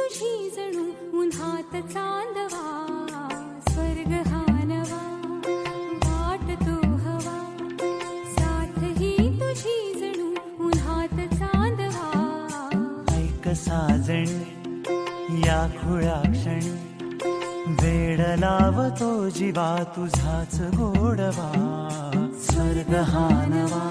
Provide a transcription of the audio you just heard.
तुझी जणू उन्हात चांदवा, स्वर्ग हा नवा वाटतो हवा, साथ ही तुझी जणू उन्हात चांदवा. ऐक साजणी या खुळ्या क्षणी, वेड लावतो जीवा तुझाच गोडवा, स्वर्ग हा नवा